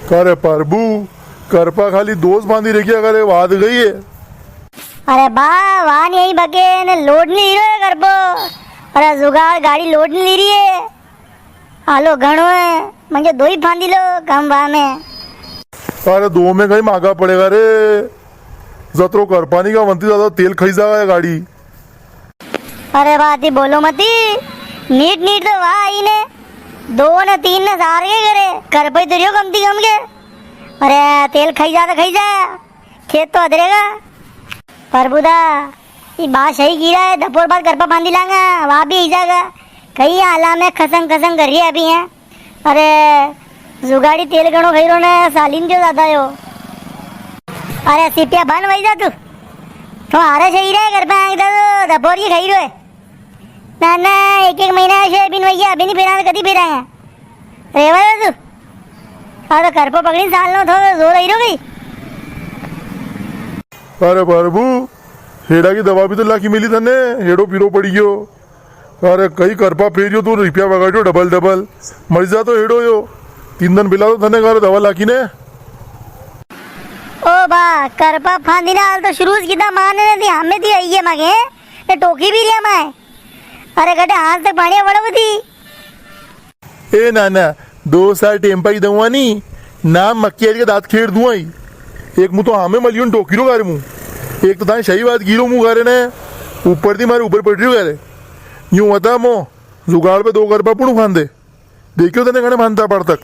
करे प्रभु करपा खाली दोस्त बांधी रखी करे वाद गई है। अरे बा वाहन यही बके ने लोड नहीं ली रहे कर पो। अरे जुगाड़ गाड़ी लोड नहीं ली रही है। हालो घणो है म्हणजे दो ही फांदी लो कम वाह में। अरे दो में कहीं मांगा पड़ेगा रे। जत्रो करपानी का वंती ज्यादा तेल खाई जाएगा ये गाड़ी। अरे बात ही बोलो मती नीट नीट तो वाह आई ने 2 ने 3 ने सार के करे कर पे तो कमती कम के। अरे तेल खाई जा तो खाई जा खेत तो अधरेगा। प्रभुदा ये बात सही की रहा है। दोपहर बाद करपा बांधी लांगा वहाँ भी जाएगा कहीं आला में खसंग खसंग कर रही है अभी है। अरे जुगाड़ी तेल गणो खाई रो ने सालीन जो ज्यादा हो। अरे सिपिया बन वही जा तू तो आरे सही रहे घर पे आएगा तो दोपहर की खाई रो है ना ना एक महीना से बिन भैया अभी नहीं फिरा कभी फिरा है रेवा तू। अरे कर पे पकड़ी साल नो थो जोर रही रो गई। अरे प्रभु हेड़ा की दवा भी तो लाकी मिली थने हेड़ो पीरो पड़ी गयो। अरे कई करपा फेरियो तू रुपया बगाड़ियो डबल डबल मर जा तो हेड़ो यो 3 दिन बिला तो थने घर दवा लाकी ने। ओ बा करपा फांदी ना हाल तो शुरू किदा माने ने थी हमें थी आई है मगे ने टोकी भी लिया मैं। अरे गटे हाथ तक पानी बड़ो थी ए नाना 2 साल टेम्पा की दवा नी नाम मक्की के दांत खेड़ दूं आई एक मुँह तो हमें मलियन टोकी रो गारे मुँह एक तो ताने सही बात गिरो मुँह गारे ने ऊपर थी मारे ऊपर पड़ रही गारे यूं बता मो जुगाड़ पे 2 करपा पुणु फांदे देखियो तने घने फांदता पड़ तक।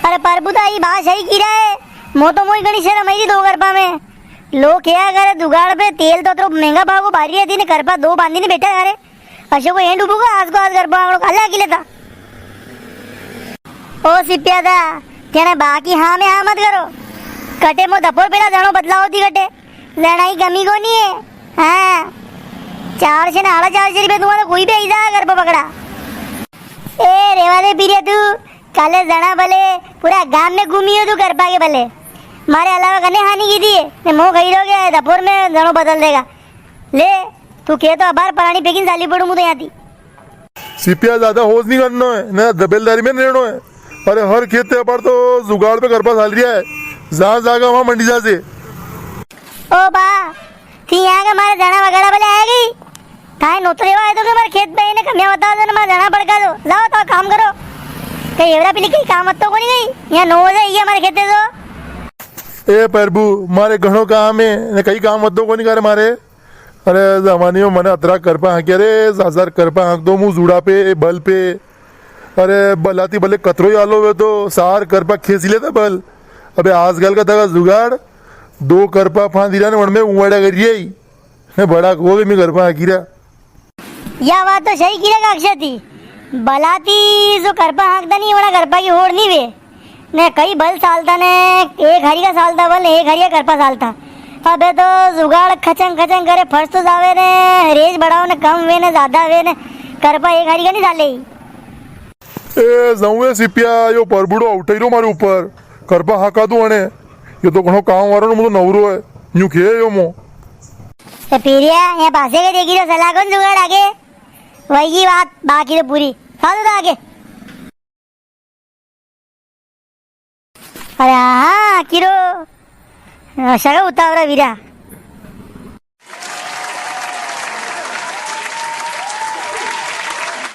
अरे प्रभुदा ये बात सही की रहा है मो तो मोई गणी शर्म आई 2 करपा में। लोग क्या करे जुगाड़ पे तेल तो महंगा भाव भारी रहती ने करपा 2 बांधी ने बैठा करे अशोक को एंड डूबूगा आज को आज करपा अल्लाह की लेता। ओ सिपिया था तेने बाकी हाँ में हाँ मत करो कटे मो दपोर पेला जानो बदलाव होती कटे लड़ाई कमी को नहीं है। हाँ 4 से 4.5 रुपये तुम्हारा कोई भी ऐसा करपा पकड़ा। ए रेवा दे पीरिया तू काले जना भले पूरा गांव में घूमी हो तू करपा के भले मारे अलावा कने हानि की थी मो गई रहो गया दपोर में जनो बदल देगा ले तू के तो अबार परानी पेकिन साली पड़ू मुझे यहाँ थी। सिपिया ज्यादा होश नहीं करना है ना दबेलदारी में रहना है। अरे हर खेत पे अपार तो जुगाड़ पे करपा साल रिया है जहाँ जागा वहाँ मंडी जा से। ओ बा थी यहाँ के मारे जना वगैरह भले आएगी थाए नोतरे हुआ है तो हमारे खेत पे इन्हें कमियां बता दो ना जना पड़का दो जाओ तो काम करो कहीं एवरा पिली कहीं काम तो को नहीं गई यहाँ 9 बजे ये हमारे खेते तो। ए प्रभु मारे घणो काम है ने कई काम मत दो को नहीं करे मारे। अरे जमाने में मने अतरा करपा हाँक रे 1000 करपा हाँक दो मुँह जुड़ा पे बल पे। अरे बलाती भले कतरो ही आलो वे तो सार करपा खेसी लेता बल। अबे आजकल का तगा जुगाड़ 2 करपा फांदी रहा ने वन में उवाड़ा करिए ने बड़ा हो गई मैं करपा हाँकी रहा। यह बात तो सही की रहा अक्षय थी बलाती जो करपा हाँकता नहीं बड़ा करपा की होड़ नहीं वे ने कई बल सालता ने एक हरी का सालता बल एक हरी का करपा सालता। अबे तो जुगाड़ खचंग खचंग करे फर्स्ट तो जावे ने रेज बढ़ाओ ने कम वे ने ज्यादा वे ने करपा एक हरी का नहीं साले ही। ए जाऊँ सिपिया यो परबुड़ो उठाई मारे ऊपर करपा हाका दू अने ये तो घणो काम वारो मुझे नवरो है यूं खे यो मो। तो पीरिया यहाँ पासे के देखी तो सलाह कौन जुगाड़ आगे वही की बात बाकी तो पूरी साधु तो आगे। अरे हाँ किरो शगा उतावरा वीरा